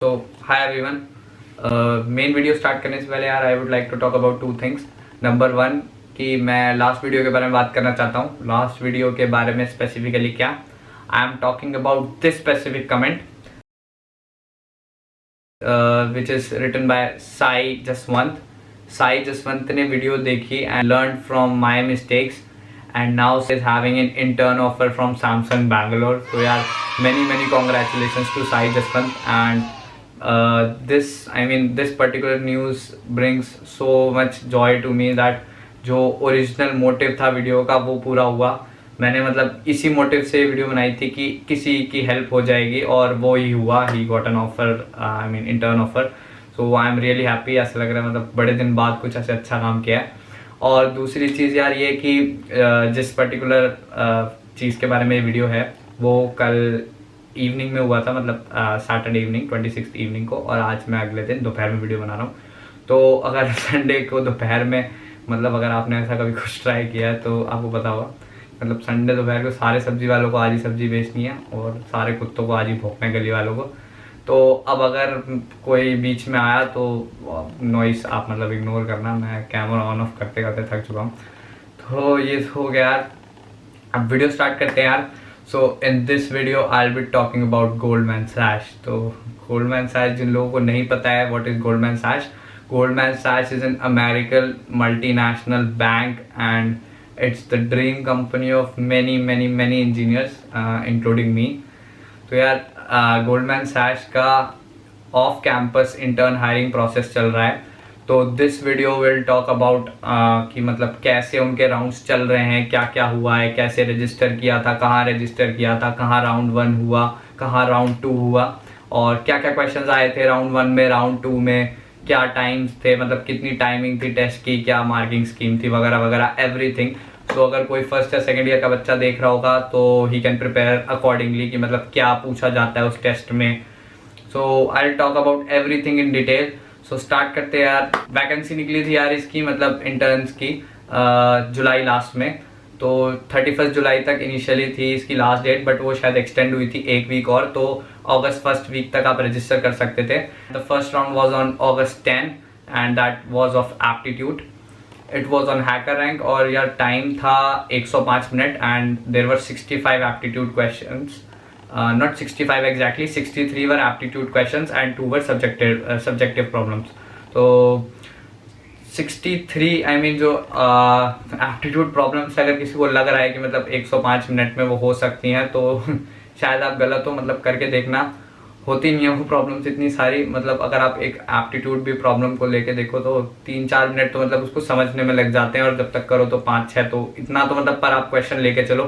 तो hi everyone, main video start करने से पहले यार I would like to talk about two things. Number one कि मैं लास्ट वीडियो के बारे में बात करना चाहता हूँ। लास्ट वीडियो के बारे में स्पेसिफिकली क्या, I am talking about this specific comment which is written by Sai Jaswant. Sai Jaswant ने वीडियो देखी and learn from my mistakes and now is having an intern offer from Samsung Bangalore. So yeah, many congratulations to Sai Jaswant. And this particular news brings so much joy to me that जो original motive था video का वो पूरा हुआ। मैंने मतलब इसी motive से वीडियो बनाई थी कि किसी की हेल्प हो जाएगी और वो ही हुआ। He got an offer, intern offer. So I am really happy. ऐसा लग रहा है मतलब बड़े दिन बाद कुछ ऐसे अच्छा काम किया है। और दूसरी चीज़ यार ये कि जिस पर्टिकुलर चीज़ के बारे में वीडियो है वो कल इवनिंग में हुआ था, मतलब सैटरडे इवनिंग 26 इवनिंग को, और आज मैं अगले दिन दोपहर में वीडियो बना रहा हूँ। तो अगर संडे को दोपहर में, मतलब अगर आपने ऐसा कभी कुछ ट्राई किया है तो आपको पता होगा, मतलब संडे दोपहर को सारे सब्जी वालों को आज ही सब्जी बेचनी है और सारे कुत्तों को आज ही भौंकना है गली वालों को। तो अब अगर कोई बीच में आया तो नॉइस आप मतलब इग्नोर करना। मैं कैमरा ऑन ऑफ करते करते थक चुका हूँ। तो ये हो गया यार, अब वीडियो स्टार्ट करते हैं यार। So in this video I will be talking about Goldman Sachs. तो गोल्डमैन सैश, जिन लोगों को नहीं पता है what is Goldman Sachs, Goldman Sachs is an American multinational bank and it's the dream company of many engineers including me. तो यार Goldman Sachs का off campus intern hiring process चल रहा है। तो this video will talk about कि मतलब कैसे उनके राउंड्स चल रहे हैं, क्या क्या हुआ है, कैसे रजिस्टर किया था, कहाँ रजिस्टर किया था, कहाँ राउंड 1 हुआ, कहाँ राउंड 2 हुआ, और क्या क्या क्वेश्चंस आए थे राउंड 1 में, राउंड 2 में क्या टाइम्स थे, मतलब कितनी टाइमिंग थी टेस्ट की, क्या मार्किंग स्कीम थी, वगैरह वगैरह एवरीथिंग। तो अगर कोई फर्स्ट या सेकेंड ईयर का बच्चा देख रहा होगा तो ही कैन प्रिपेयर अकॉर्डिंगली कि मतलब क्या पूछा जाता है उस टेस्ट में। So I will talk about everything in detail. So start करते हैं यार। वैकेंसी निकली थी यार इसकी, मतलब इंटर्न्स की जुलाई लास्ट में। तो 31 जुलाई तक इनिशियली थी इसकी लास्ट डेट, बट वो शायद एक्सटेंड हुई थी एक वीक और, तो अगस्त फर्स्ट वीक तक आप रजिस्टर कर सकते थे। The first round was on August 10 and that was of aptitude. It was on hacker rank और यार टाइम था 105 minute and there were 65 aptitude question, not 65 exactly, 63 were aptitude questions and 2 were subjective problems. तो 63 जो aptitude problems अगर किसी को लग रहा है कि मतलब 105 मिनट में वो हो सकती हैं तो शायद आप गलत हो। मतलब करके देखना, होती नहीं है वो प्रॉब्लम्स इतनी सारी। मतलब अगर आप एक एप्टीट्यूड भी प्रॉब्लम को लेके देखो तो 3-4 मिनट तो मतलब उसको समझने में लग जाते हैं, और जब तक करो तो 5-6, तो इतना तो मतलब पर आप क्वेश्चन लेके चलो।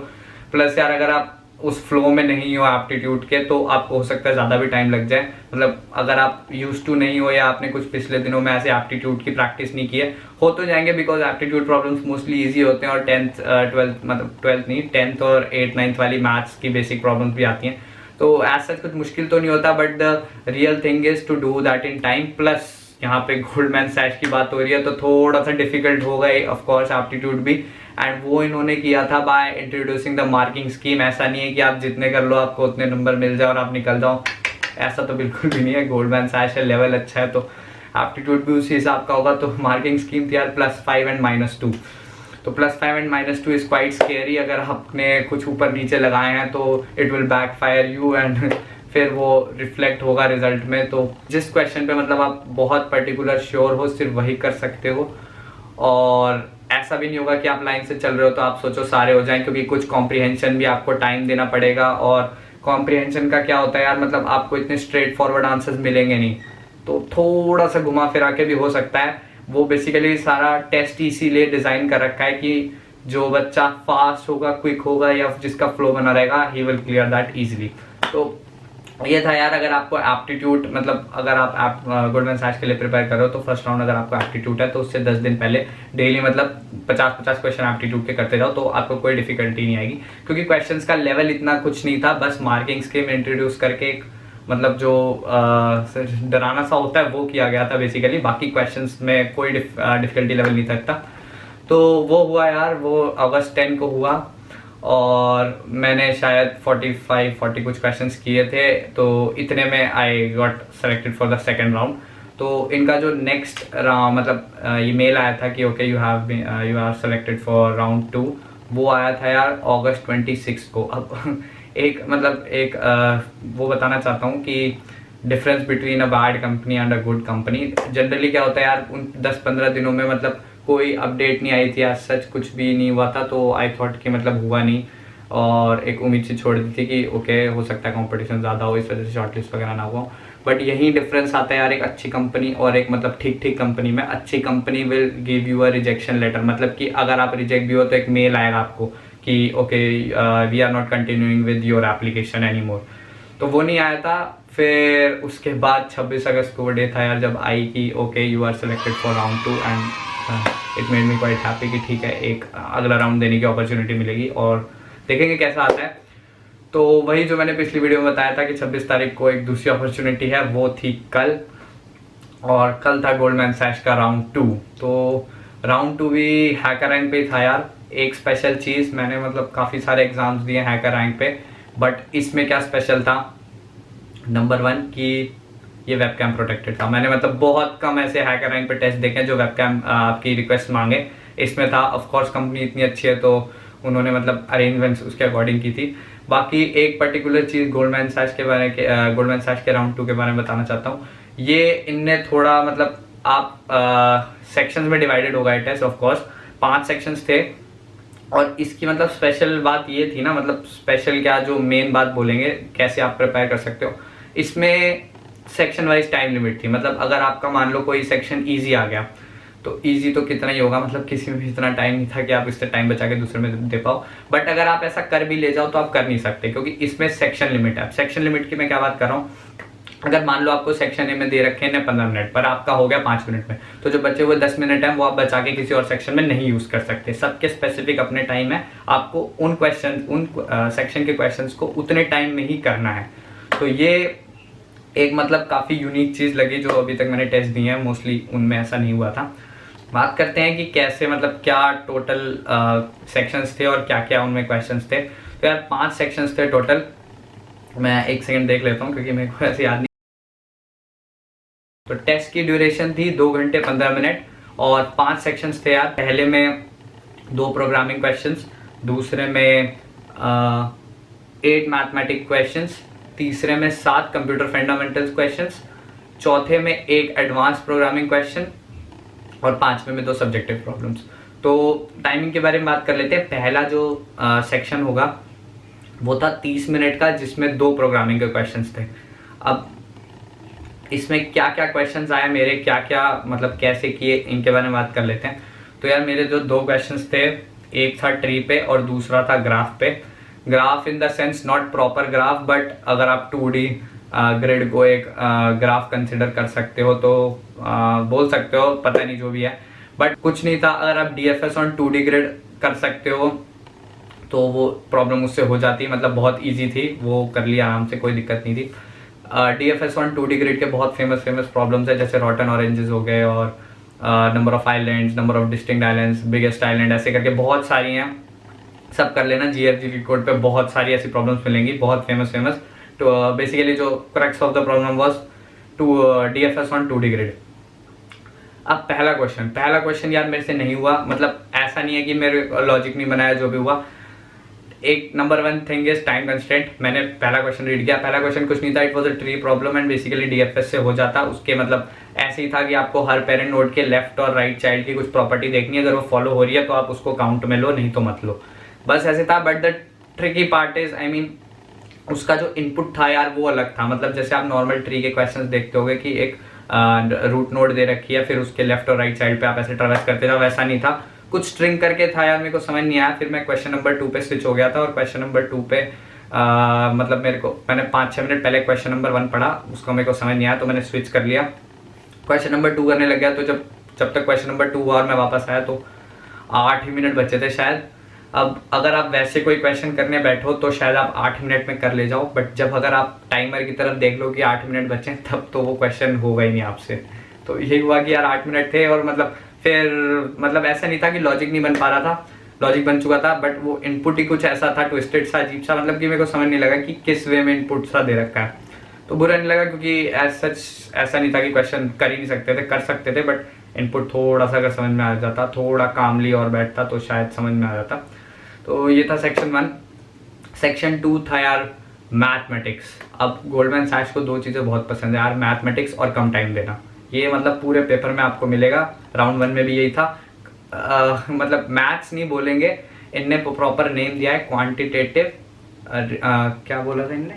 प्लस यार अगर आप उस फ्लो में नहीं हो एप्टीट्यूड के तो आपको हो सकता है ज़्यादा भी टाइम लग जाए। मतलब अगर आप यूज टू नहीं हो या आपने कुछ पिछले दिनों में ऐसे एप्टीट्यूड की प्रैक्टिस नहीं की है, हो तो जाएंगे because aptitude problems mostly easy होते हैं। और 12th नहीं, 10th और 8th 9th वाली मैथ्स की बेसिक प्रॉब्लम्स भी आती हैं। तो एज सच कुछ मुश्किल तो नहीं होता, but the real thing is to do that in time. Plus यहाँ पे गोल्डमैन सैश की बात हो रही है तो थोड़ा सा डिफिकल्ट होगा ऑफ कोर्स एप्टीट्यूड भी, एंड वो इन्होंने किया था by introducing the marking scheme. ऐसा नहीं है कि आप जितने कर लो आपको उतने नंबर मिल जाए और आप निकल जाओ, ऐसा तो बिल्कुल भी नहीं है। गोल्डमैन सैश है, लेवल अच्छा है तो एप्टीट्यूड भी उसी हिसाब का होगा। तो मार्किंग स्कीम थी यार +5 and -2। तो +5 and -2 इज क्वाइट स्केरी। अगर आपने कुछ ऊपर नीचे लगाए हैं तो it will backfire you and फिर वो रिफ्लेक्ट होगा रिजल्ट में। तो जिस क्वेश्चन पे मतलब आप बहुत पर्टिकुलर श्योर हो सिर्फ वही कर सकते हो, और ऐसा भी नहीं होगा कि आप लाइन से चल रहे हो तो आप सोचो सारे हो जाएं, क्योंकि कुछ कॉम्प्रिहेंशन भी आपको टाइम देना पड़ेगा। और कॉम्प्रिहेंशन का क्या होता है यार, मतलब आपको इतने स्ट्रेट फॉरवर्ड आंसर्स मिलेंगे नहीं, तो थोड़ा सा घुमा फिरा के भी हो सकता है। वो बेसिकली सारा टेस्ट इसीलिए डिजाइन कर रखा है कि जो बच्चा फास्ट होगा, क्विक होगा, या जिसका फ्लो बना रहेगा, he will clear that easily. तो ये था यार। अगर आपको एप्टीट्यूड, मतलब अगर आप गोल्डमैन सैश के लिए प्रिपेयर कर रहे हो तो फर्स्ट राउंड अगर आपको एप्टीट्यूड है तो उससे 10 दिन पहले डेली मतलब 50-50 क्वेश्चन एप्टीट्यूड के करते जाओ तो आपको कोई डिफिकल्टी नहीं आएगी, क्योंकि क्वेश्चंस का लेवल इतना कुछ नहीं था। बस मार्किंग स्कीम इंट्रोड्यूस करके मतलब जो डराना सा होता है वो किया गया था बेसिकली। बाकी क्वेश्चंस में कोई डिफिकल्टी लेवल नहीं था इतना। तो वो हुआ यार, वो August 10 को हुआ। और मैंने शायद 40 कुछ क्वेश्चंस किए थे, तो इतने में I got selected for the second round. तो इनका जो नेक्स्ट मतलब ये मेल आया था कि okay you are selected for round 2, वो आया था यार अगस्त 26 को। अब एक मतलब एक वो बताना चाहता हूँ कि difference between a bad company and a good company. Generally क्या होता है यार, उन 10-15 दिनों में मतलब कोई अपडेट नहीं आई थी, आज सच कुछ भी नहीं हुआ था, तो आई थॉट कि मतलब हुआ नहीं, और एक उम्मीद से छोड़ दी थी कि ओके हो सकता है कंपटीशन ज़्यादा हो, इस वजह से शॉर्टलिस्ट वगैरह ना हुआ। बट यही डिफरेंस आता है यार एक अच्छी कंपनी और एक मतलब ठीक ठीक कंपनी में। अच्छी company will give you a rejection letter, मतलब कि अगर आप रिजेक्ट भी हो तो एक मेल आएगा आपको कि okay we are not continuing with your application any more. तो वो नहीं आया था। फिर उसके बाद 26 अगस्त को वो डे था यार जब आई कि okay you are selected for round 2 and it made me quite happy कि ठीक है एक अगला राउंड देने की अपॉर्चुनिटी मिलेगी और देखेंगे कैसा आता है। तो वही जो मैंने पिछली वीडियो में बताया था कि 26 तारीख को एक दूसरी अपॉर्चुनिटी है, वो थी कल, और कल था गोल्डमैन सैक्स का राउंड 2। तो राउंड 2 भी हैकर रैंक पे था यार। एक स्पेशल चीज़, मैंने मतलब काफ़ी सारे एग्जाम्स दिए हैकर रैंक पे, बट इसमें क्या स्पेशल था, नंबर 1 कि ये वेबकैम प्रोटेक्टेड था। मैंने मतलब बहुत कम ऐसे हैकर रैंक पे टेस्ट देखे हैं जो वेबकैम आपकी रिक्वेस्ट मांगे, इसमें था। ऑफ कोर्स कंपनी इतनी अच्छी है तो उन्होंने मतलब अरेंजमेंट्स उसके अकॉर्डिंग की थी। बाकी एक पर्टिकुलर चीज़ गोल्डमैन सैक्स के राउंड 2 के बारे में बताना चाहता हूँ। ये इनने थोड़ा मतलब आप सेक्शंस में डिवाइडेड होगा ये टेस्ट, ऑफ कोर्स 5 सेक्शंस थे, और इसकी मतलब स्पेशल बात ये थी ना, मतलब स्पेशल क्या, जो मेन बात बोलेंगे कैसे आप प्रिपेयर कर सकते हो, इसमें सेक्शन वाइज टाइम लिमिट थी। मतलब अगर आपका मान लो कोई सेक्शन इजी आ गया तो इजी तो कितना ही होगा, मतलब किसी में भी इतना टाइम नहीं था कि आप इससे टाइम बचा के दूसरे में दे पाओ। बट अगर आप ऐसा कर भी ले जाओ तो आप कर नहीं सकते, क्योंकि इसमें सेक्शन लिमिट है। सेक्शन लिमिट की मैं क्या बात कर रहा हूँ, अगर मान लो आपको सेक्शन ए में दे रखे हैं 15 मिनट, पर आपका हो गया 5 मिनट में, तो जो बचे हुए 10 मिनट हैं वो आप बचा के किसी और सेक्शन में नहीं यूज कर सकते। सबके स्पेसिफिक अपने टाइम है, आपको उन सेक्शन के क्वेश्चंस को उतने टाइम में ही करना है। तो ये एक मतलब काफ़ी यूनिक चीज़ लगी जो अभी तक मैंने टेस्ट दिए हैं, मोस्टली उनमें ऐसा नहीं हुआ था। बात करते हैं कि कैसे मतलब क्या टोटल सेक्शंस थे और क्या क्या उनमें क्वेश्चंस थे। तो यार 5 सेक्शंस थे टोटल। मैं एक सेकंड देख लेता हूँ क्योंकि मेरे को ऐसे याद नहीं। तो टेस्ट की ड्यूरेशन थी 2 घंटे 15 मिनट और 5 सेक्शंस थे यार। पहले में 2 प्रोग्रामिंग क्वेश्चंस, दूसरे में 8 मैथमेटिक क्वेश्चंस, तीसरे में 7 कंप्यूटर फंडामेंटल्स क्वेश्चंस, चौथे में 1 एडवांस प्रोग्रामिंग क्वेश्चन और 5वें में 2 सब्जेक्टिव प्रॉब्लम्स। तो टाइमिंग के बारे में बात कर लेते हैं। पहला जो सेक्शन होगा वो था 30 मिनट का, जिसमें 2 प्रोग्रामिंग के क्वेश्चंस थे। अब इसमें क्या क्या क्वेश्चंस आए मेरे, क्या क्या मतलब कैसे किए, इनके बारे में बात कर लेते हैं। तो यार मेरे जो 2 क्वेश्चंस थे, एक था ट्री पे और दूसरा था ग्राफ पे। Graph in the sense not proper graph, but अगर आप 2D ग्रिड को एक ग्राफ कंसिडर कर सकते हो तो बोल सकते हो, पता नहीं जो भी है, बट कुछ नहीं था। अगर आप DFS ऑन 2D ग्रिड कर सकते हो तो वो प्रॉब्लम उससे हो जाती, मतलब बहुत ईजी थी, वो कर लिया आराम से, कोई दिक्कत नहीं थी। DFS ऑन 2D ग्रिड के बहुत फेमस प्रॉब्लम्स है, जैसे रॉटन ऑरेंजेस हो गए और number of islands, number of distinct islands, biggest island, ऐसे करके बहुत सारी हैं, सब कर लेना। GFG कोड पे बहुत सारी ऐसी प्रॉब्लम्स मिलेंगी, बहुत फेमस। तो बेसिकली जो crux of the problem was to DFS on 2D grid. अब पहला क्वेश्चन यार मेरे से नहीं हुआ, मतलब ऐसा नहीं है कि मेरे लॉजिक नहीं बनाया, जो भी हुआ। एक number 1 thing is time constraint. मैंने पहला क्वेश्चन रीड किया, पहला क्वेश्चन कुछ नहीं था, it was a tree problem and basically DFS से हो जाता। उसके मतलब ऐसे ही था कि आपको हर पेरेंट नोड के लेफ्ट और राइट चाइल्ड की कुछ प्रॉपर्टी देखनी है, अगर वो फॉलो हो रही है तो आप उसको काउंट में लो, नहीं तो मत लो, बस ऐसे था। But the tricky part is उसका जो इनपुट था यार वो अलग था। मतलब जैसे आप नॉर्मल ट्री के क्वेश्चंस देखते होगे कि एक रूट नोड दे रखी है, फिर उसके लेफ्ट और राइट साइड पे आप ऐसे ट्रेवर्स करते थे, वैसा नहीं था, कुछ स्ट्रिंग करके था यार, मेरे को समझ नहीं आया। फिर मैं क्वेश्चन नंबर 2 पे स्विच हो गया था, और क्वेश्चन नंबर 2 पे मतलब मैंने 5-6 मिनट पहले क्वेश्चन नंबर 1 पढ़ा, उसको मेरे को समझ नहीं आया तो मैंने स्विच कर लिया, क्वेश्चन नंबर 2 करने लग गया। तो जब तक क्वेश्चन नंबर 2 हुआ और मैं वापस आया तो 8 ही मिनट बचे थे शायद। अब अगर आप वैसे कोई क्वेश्चन करने बैठो तो शायद आप 8 मिनट में कर ले जाओ, बट जब अगर आप टाइमर की तरफ देख लो कि 8 मिनट बचे तब तो वो क्वेश्चन होगा ही नहीं आपसे। तो यही हुआ कि यार 8 मिनट थे, और मतलब फिर मतलब ऐसा नहीं था कि लॉजिक नहीं बन पा रहा था, लॉजिक बन चुका था, बट वो इनपुट ही कुछ ऐसा था ट्विस्टेड सा, अजीब सा, मतलब कि मेरे को समझ नहीं लगा कि किस वे में इनपुट सा दे रखा है। तो बुरा नहीं लगा क्योंकि एज सच ऐसा नहीं था कि क्वेश्चन कर ही नहीं सकते थे, कर सकते थे, बट इनपुट थोड़ा सा अगर समझ में आ जाता, थोड़ा कामली और बैठता तो शायद समझ में आ जाता। तो ये था सेक्शन 1। सेक्शन 2 था यार मैथमेटिक्स। अब गोल्डमैन सैक्स को दो चीज़ें बहुत पसंद है यार, मैथमेटिक्स और कम टाइम देना। ये मतलब पूरे पेपर में आपको मिलेगा, राउंड 1 में भी यही था। मतलब मैथ्स नहीं बोलेंगे, इनने प्रॉपर नेम दिया है क्वांटिटेटिव, क्या बोला था इनने,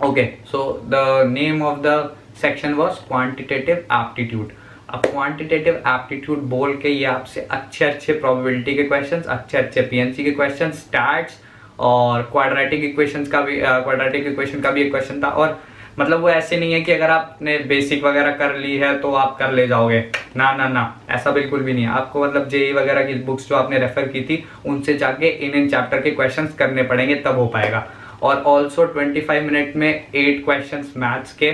okay, so the name of the section was quantitative aptitude. अब क्वांटिटेटिव एप्टीट्यूड बोल के ये आपसे अच्छे अच्छे प्रोबेबिलिटी के क्वेश्चंस, अच्छे अच्छे पीएनसी के क्वेश्चंस, स्टैट्स और क्वाड्रेटिक इक्वेशन का भी एक क्वेश्चन था। और मतलब वो ऐसे नहीं है कि अगर आपने बेसिक वगैरह कर ली है तो आप कर ले जाओगे, ना ना ना, ऐसा बिल्कुल भी नहीं है। आपको मतलब जेई वगैरह की बुक्स जो आपने रेफर की थी उनसे जाके इन चैप्टर के क्वेश्चंस करने पड़ेंगे, तब हो पाएगा। और ऑल्सो 25 मिनट में 8 क्वेश्चंस मैथ्स के,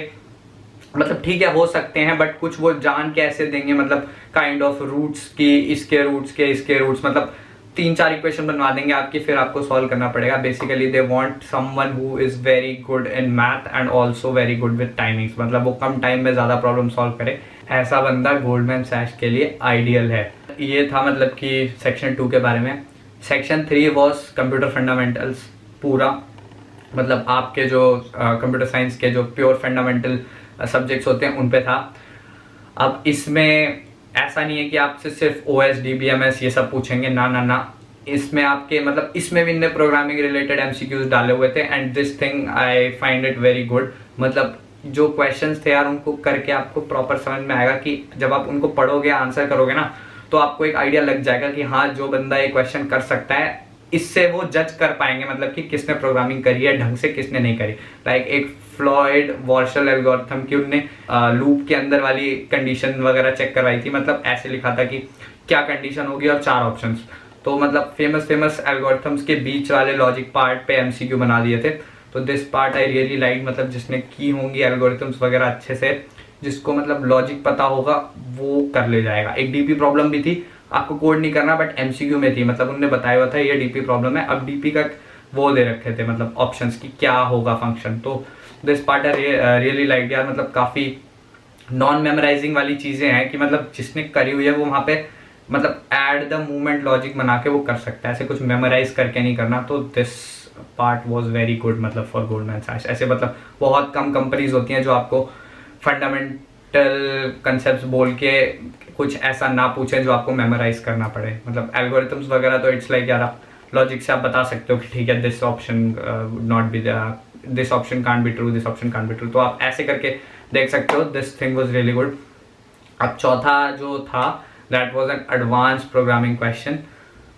मतलब ठीक है हो सकते हैं, बट कुछ वो जान के ऐसे देंगे, मतलब काइंड ऑफ रूट्स की, इसके रूट्स, मतलब 3-4 इक्वेशन बनवा देंगे आपकी, फिर आपको सॉल्व करना पड़ेगा। Basically they want someone who is very good in math and also very good with timings, मतलब वो कम टाइम में ज्यादा प्रॉब्लम सॉल्व करे, ऐसा बंदा गोल्डमैन सैक्स के लिए आइडियल है। ये था मतलब कि सेक्शन 2 के बारे में। सेक्शन 3 वॉज कंप्यूटर फंडामेंटल्स पूरा, मतलब आपके जो कंप्यूटर साइंस के जो प्योर फंडामेंटल सब्जेक्ट्स होते हैं उन पे था। अब इसमें ऐसा नहीं है कि आपसे सिर्फ OS DBMS ये सब पूछेंगे, ना ना ना, इसमें आपके मतलब इसमें भी इनने प्रोग्रामिंग रिलेटेड MCQs डाले हुए थे and this thing I find it very good. मतलब जो क्वेश्चंस थे यार उनको करके आपको प्रॉपर समझ में आएगा कि जब आप उनको पढ़ोगे आंसर करोगे ना तो आपको एक आइडिया लग जाएगा कि हाँ जो बंदा ये क्वेश्चन कर सकता है, इससे वो जज कर पाएंगे मतलब कि किसने प्रोग्रामिंग करी है ढंग से, किसने नहीं करी। लाइक एक फ्लॉयड वॉर्शल एल्गोरिथम की उनने लूप के अंदर वाली कंडीशन वगैरह चेक करवाई थी, मतलब ऐसे लिखा था कि क्या कंडीशन होगी और 4 ऑप्शंस। तो मतलब फेमस एल्गोरिथम्स के बीच वाले लॉजिक पार्ट पे MCQ बना दिए थे। तो this part I really like, मतलब जिसने की होंगी एल्गोरिथम्स वगैरह अच्छे से, जिसको मतलब लॉजिक पता होगा वो कर ले जाएगा। एक DP प्रॉब्लम भी थी, आपको कोड नहीं करना बट MCQ में थी, मतलब उन्होंने बताया हुआ था ये DP प्रॉब्लम है। अब DP का वो दे रखे थे मतलब ऑप्शंस की क्या होगा फंक्शन। तो दिस पार्ट रियली लाइक यार, मतलब काफी नॉन मेमोराइजिंग वाली चीजें हैं कि मतलब जिसने करी हुई है वो वहां पे मतलब ऐड द मूवमेंट लॉजिक बना के वो कर सकता है, ऐसे कुछ मेमोराइज करके नहीं करना। तो this part was very good मतलब फॉर गोल्डमैन सैक्स। ऐसे मतलब बहुत कम कंपनीज होती हैं जो आपको फंडामेंटल कंसेप्ट्स बोल के कुछ ऐसा ना पूछे जो आपको मेमोराइज करना पड़े। मतलब एल्गोरिथम्स वगैरह तो इट्स लाइक यार आप लॉजिक से आप बता सकते हो कि ठीक है this epsilon not be, this option can't be true, this option can't be true, तो आप ऐसे करके देख सकते हो। This thing was really good. अब चौथा जो था that was an advance programming question,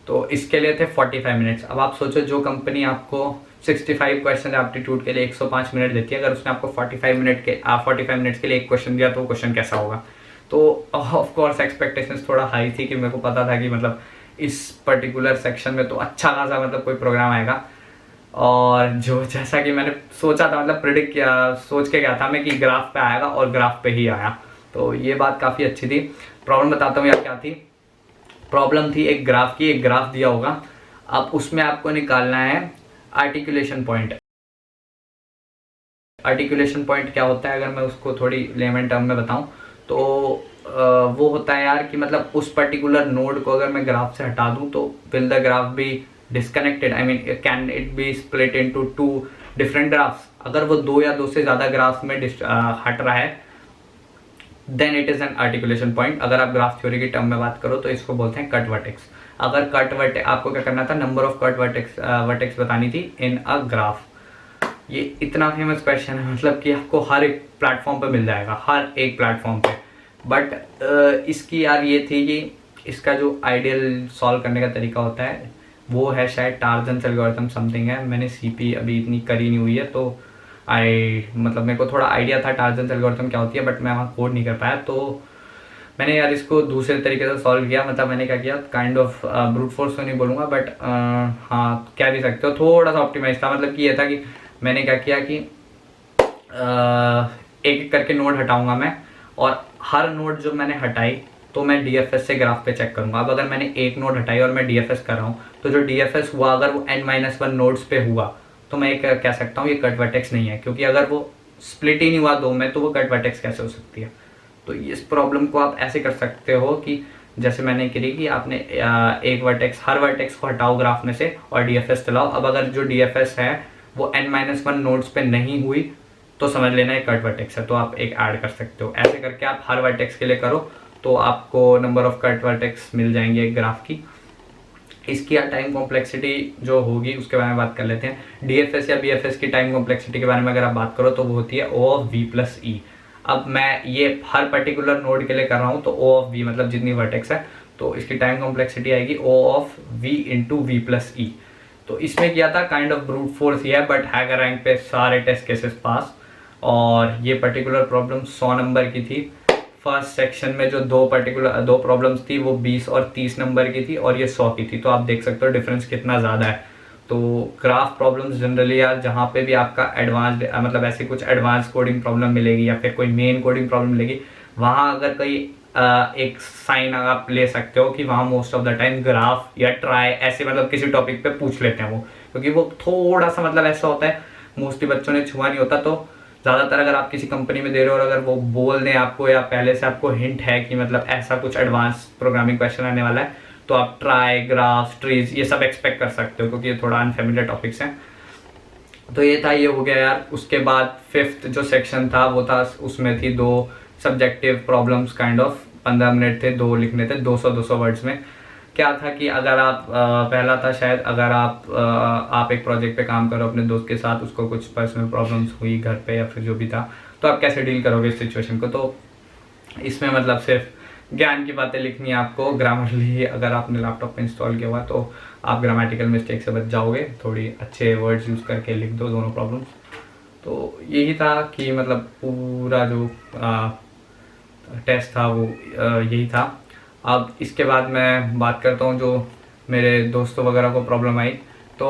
तो इसके लिए थे 45 मिनट्स। अब आप सोचो जो कंपनी आपको 65 क्वेश्चन एप्टीट्यूड के लिए 105 मिनट देती है, अगर उसने आपको 45 मिनट्स के लिए एक क्वेश्चन दिया तो वो क्वेश्चन कैसा होगा। तो ऑफ कोर्स एक्सपेक्टेशंस थोड़ा हाई थी कि मेरे को पता था कि मतलब इस पर्टिकुलर सेक्शन में तो अच्छा खासा मतलब कोई प्रोग्राम आएगा, और जो जैसा कि मैंने सोचा था मतलब प्रिडिक्ट किया, सोच के गया था मैं कि ग्राफ पे आएगा और ग्राफ पे ही आया। तो ये बात काफ़ी अच्छी थी। प्रॉब्लम बताता हूँ यार क्या थी। प्रॉब्लम थी एक ग्राफ की, एक ग्राफ दिया होगा, अब उसमें आपको निकालना है आर्टिकुलेशन पॉइंट। आर्टिकुलेशन पॉइंट क्या होता है अगर मैं उसको थोड़ी लेमन टर्म में बताऊं तो वो होता है यार कि मतलब उस पर्टिकुलर नोड को अगर मैं ग्राफ से हटा दूं तो will the graph be disconnected, I mean can it be split into 2 different graphs. अगर वो 2 या 2 से ज़्यादा ग्राफ्स में हट रहा है then it is an articulation point. अगर आप ग्राफ थ्योरी की टर्म में बात करो तो इसको बोलते हैं कट वर्टेक्स। अगर कट वर्टेक्स आपको क्या करना था, नंबर ऑफ कट वर्टेक्स बतानी थी इन अ ग्राफ। ये इतना फेमस क्वेश्चन है मतलब कि आपको हर एक प्लेटफॉर्म पे मिल जाएगा, हर एक प्लेटफॉर्म पे। बट इसकी यार ये थी कि इसका जो आइडियल सॉल्व करने का तरीका होता है वो है शायद टार्जन्स एल्गोरिथम समथिंग है। मैंने CP अभी इतनी करी नहीं हुई है तो मतलब मेरे को थोड़ा आइडिया था टार्जन्स एल्गोरिथम क्या होती है, बट मैं वहाँ कोड नहीं कर पाया। तो मैंने यार इसको दूसरे तरीके से सॉल्व किया। मतलब मैंने क्या किया, काइंड ऑफ ब्रूट फोर्स तो नहीं बोलूँगा बट हाँ कह भी सकते हो, थोड़ा सा ऑप्टिमाइज था। मतलब कि ये था कि मैंने क्या किया कि एक एक करके नोड हटाऊंगा मैं, और हर नोड जो मैंने हटाई तो मैं DFS से ग्राफ पे चेक करूंगा। अब अगर मैंने एक नोड हटाई और मैं DFS कर रहा हूँ, तो जो DFS हुआ अगर वो n-1 नोड्स पे हुआ तो मैं एक कह सकता हूँ ये कट वर्टेक्स नहीं है, क्योंकि अगर वो स्प्लिट ही नहीं हुआ दो में तो वो कट वर्टेक्स कैसे हो सकती है। तो इस प्रॉब्लम को आप ऐसे कर सकते हो कि जैसे मैंने करी कि आपने एक वर्टेक्स, हर वर्टेक्स को हटाओ ग्राफ में से और DFS चलाओ। अब अगर जो DFS है वो n-1 नोड्स पे नहीं हुई तो समझ लेना एक कट वर्टेक्स है, तो आप एक ऐड कर सकते हो। ऐसे करके आप हर वर्टेक्स के लिए करो तो आपको नंबर ऑफ कट वर्टेक्स मिल जाएंगे एक ग्राफ की। इसकी टाइम कॉम्प्लेक्सिटी जो होगी उसके बारे में बात कर लेते हैं। DFS या BFS की टाइम कॉम्प्लेक्सिटी के बारे में अगर आप बात करो तो वो होती है O of V plus E। अब मैं ये हर पर्टिकुलर नोड के लिए कर रहा हूँ तो O of V मतलब जितनी वर्टेक्स है तो इसकी टाइम कॉम्प्लेक्सिटी आएगी O of V into V plus E। तो इसमें किया था काइंड ऑफ ब्रूट फोर्स ही है, बट हैकर रैंक पे सारे टेस्ट केसेस पास। और ये पर्टिकुलर प्रॉब्लम 100 नंबर की थी। फर्स्ट सेक्शन में जो दो प्रॉब्लम्स थी वो 20 और 30 नंबर की थी और ये 100 की थी। तो आप देख सकते हो डिफरेंस कितना ज़्यादा है। तो ग्राफ प्रॉब्लम्स जनरली यार जहाँ पे भी आपका एडवांस्ड मतलब ऐसे कुछ एडवांस कोडिंग प्रॉब्लम मिलेगी या फिर कोई मेन कोडिंग प्रॉब्लम मिलेगी, वहाँ अगर कोई एक साइन आप ले सकते हो कि वहाँ most of the time graph या ट्राई ऐसे मतलब किसी टॉपिक पे पूछ लेते हैं वो, क्योंकि वो थोड़ा सा मतलब ऐसा होता है मोस्टली बच्चों ने छुआ नहीं होता। तो ज़्यादातर अगर आप किसी कंपनी में दे रहे हो और अगर वो बोल दें आपको या पहले से आपको हिंट है कि मतलब ऐसा कुछ एडवांस प्रोग्रामिंग क्वेश्चन आने वाला है, तो आप ट्राई, ग्राफ, ट्रीज ये सब एक्सपेक्ट कर सकते हो, क्योंकि ये थोड़ा अनफेमिलियर टॉपिक्स हैं। तो ये था, ये हो गया यार। उसके बाद फिफ्थ जो सेक्शन था वो था, उसमें थी 2 subjective problems kind of. 15 minute थे, 2 लिखने थे 200 वर्ड्स में। क्या था कि अगर आप पहला था शायद, अगर आप एक प्रोजेक्ट पे काम करो अपने दोस्त के साथ, उसको कुछ पर्सनल प्रॉब्लम्स हुई घर पे या फिर जो भी था, तो आप कैसे डील करोगे इस सिचुएशन को। तो इसमें मतलब सिर्फ ज्ञान की बातें लिखनी है आपको। ग्रामरली अगर आपने लैपटॉप पे इंस्टॉल किया हुआ तो आप ग्रामेटिकल मिस्टेक से बच जाओगे। थोड़ी अच्छे वर्ड्स यूज़ करके लिख दो दोनों प्रॉब्लम्स। तो यही था कि मतलब पूरा जो टेस्ट था वो यही था। अब इसके बाद मैं बात करता हूँ जो मेरे दोस्तों वगैरह को प्रॉब्लम आई। तो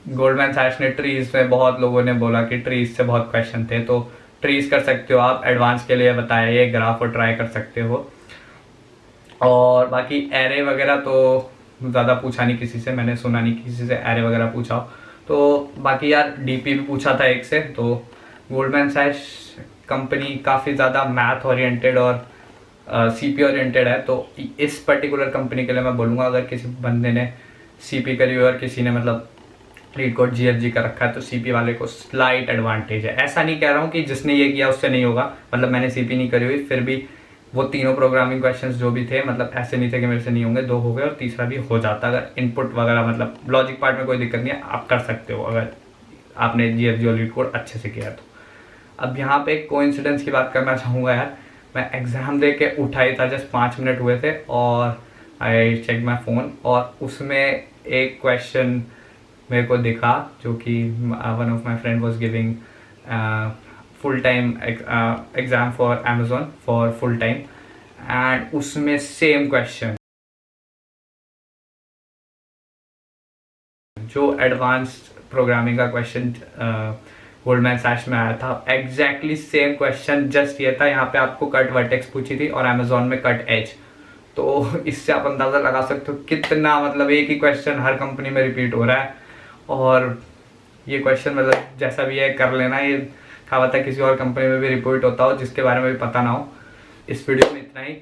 गोल्डमैन सैक्स ने ट्रीज़ में, बहुत लोगों ने बोला कि ट्रीज़ से बहुत क्वेश्चन थे, तो ट्रीज़ कर सकते हो आप। एडवांस के लिए बताया ये ग्राफ और ट्राई कर सकते हो। और बाकी एरे वगैरह तो ज़्यादा पूछा नहीं किसी से, मैंने सुना नहीं किसी से एरे वगैरह पूछा। तो बाकी यार डीपी भी पूछा था एक से। तो गोल्डमैन सैक्स कंपनी काफ़ी ज़्यादा मैथ ओरिएंटेड और सीपी ओरिएंटेड है। तो इस पर्टिकुलर कंपनी के लिए मैं बोलूँगा अगर किसी बंदे ने सीपी करी हुई और किसी ने मतलब लीड कोड GFG का रखा है तो सीपी वाले को स्लाइट एडवांटेज है। ऐसा नहीं कह रहा हूँ कि जिसने ये किया उससे नहीं होगा, मतलब मैंने सीपी नहीं करी हुई, फिर भी वो तीनों प्रोग्रामिंग क्वेश्चंस जो भी थे मतलब ऐसे नहीं थे कि मेरे से नहीं होंगे। 2 हो गए और तीसरा भी हो जाता अगर इनपुट वगैरह मतलब लॉजिक पार्ट में कोई दिक्कत नहीं है, आप कर सकते हो अगर आपने GFG और लीड कोड अच्छे से किया तो। अब यहाँ पे एक कोइंसिडेंस की बात करना चाहूँगा यार। मैं एग्ज़ाम दे के उठा ही था, जस्ट 5 मिनट हुए थे और आई चेक माई फ़ोन और उसमें एक क्वेश्चन मेरे को दिखा जो कि one of my friend was giving full time exam for Amazon for full time, and उसमें सेम क्वेश्चन जो एडवांस्ड प्रोग्रामिंग का क्वेश्चन गोल्डमैन सैक्स में आया था, एग्जैक्टली सेम क्वेश्चन, जस्ट ये था यहाँ पे आपको कट वर्टेक्स पूछी थी और Amazon में कट एज। तो इससे आप अंदाज़ा लगा सकते हो कितना मतलब एक ही क्वेश्चन हर कंपनी में रिपीट हो रहा है। और ये क्वेश्चन मतलब जैसा भी है कर लेना, ये कहावत है किसी और कंपनी में भी रिपीट होता हो जिसके बारे में भी पता ना हो। इस वीडियो में इतना ही।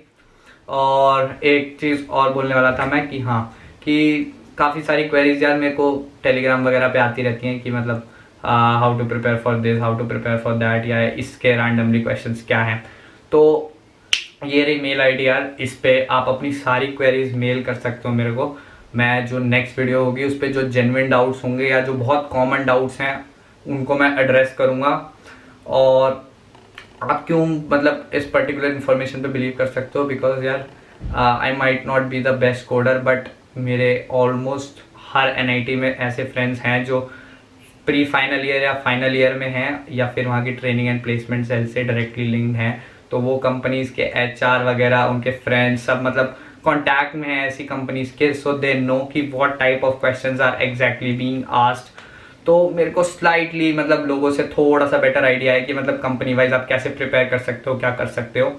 और एक चीज़ और बोलने वाला था मैं कि हाँ, कि काफ़ी सारी क्वेरीज यार मेरे को टेलीग्राम वगैरह पे आती रहती हैं कि मतलब how to prepare for this, how to prepare for that, या इसके रैंडमली क्वेश्चंस क्या हैं। तो ये रही मेल आईडी यार, इस पे आप अपनी सारी क्वेरीज मेल कर सकते हो मेरे को। मैं जो नेक्स्ट वीडियो होगी उस पर जो जेन्युइन डाउट्स होंगे या जो बहुत कॉमन डाउट्स हैं उनको मैं एड्रेस करूँगा। और आप क्यों मतलब इस पर्टिकुलर इन्फॉर्मेशन पे बिलीव कर सकते हो, बिकॉज यार I might not be the best coder, but मेरे ऑलमोस्ट हर NIT में ऐसे फ्रेंड्स हैं जो प्री फाइनल ईयर या फाइनल ईयर में हैं या फिर वहाँ की ट्रेनिंग एंड प्लेसमेंट सेल से डायरेक्टली लिंक्ड हैं। तो वो कंपनीज़ के HR वगैरह, उनके फ्रेंड्स सब मतलब कॉन्टैक्ट में है ऐसी कंपनीज़ के, सो दे नो कि what type of questions are exactly being asked. तो मेरे को स्लाइटली मतलब लोगों से थोड़ा सा बेटर आइडिया है कि मतलब कंपनी वाइज आप कैसे प्रिपेयर कर सकते हो, क्या कर सकते हो।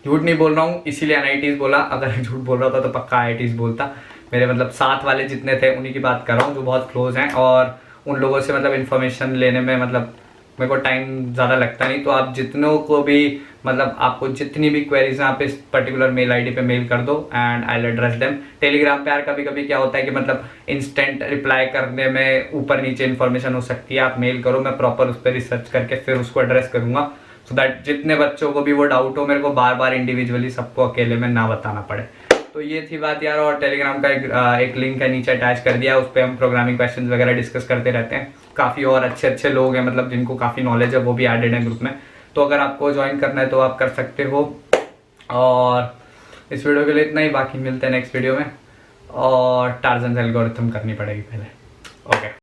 झूठ नहीं बोल रहा हूँ, इसीलिए NITs बोला, अगर झूठ बोल रहा था तो पक्का IITs बोलता। मेरे मतलब साथ वाले जितने थे उन्हीं की बात कर रहा हूँ जो बहुत क्लोज हैं, और उन लोगों से मतलब इन्फॉर्मेशन लेने में मतलब मेरे को टाइम ज़्यादा लगता नहीं। तो आप जितनों को भी मतलब आपको जितनी भी क्वेरीज हैं आप इस पर्टिकुलर मेल ID पे मेल कर दो and I will address them. Telegram पे यार कभी कभी क्या होता है कि मतलब इंस्टेंट रिप्लाई करने में ऊपर नीचे इन्फॉर्मेशन हो सकती है, आप मेल करो, मैं प्रॉपर उस पर रिसर्च करके फिर उसको एड्रेस करूंगा, सो दैट जितने बच्चों को भी वो डाउट हो मेरे को बार बार इंडिविजुअली सबको अकेले में ना बताना पड़े। तो ये थी बात यार। और टेलीग्राम का एक लिंक है नीचे अटैच कर दिया, उस पर हम प्रोग्रामिंग क्वेश्चंस वगैरह डिस्कस करते रहते हैं। काफ़ी और अच्छे अच्छे लोग हैं मतलब जिनको काफ़ी नॉलेज है, वो भी एडेड है ग्रुप में। तो अगर आपको ज्वाइन करना है तो आप कर सकते हो। और इस वीडियो के लिए इतना ही, बाकी मिलते हैं नेक्स्ट वीडियो में। और टार्जन एल्गोरिथम करनी पड़ेगी पहले। ओके।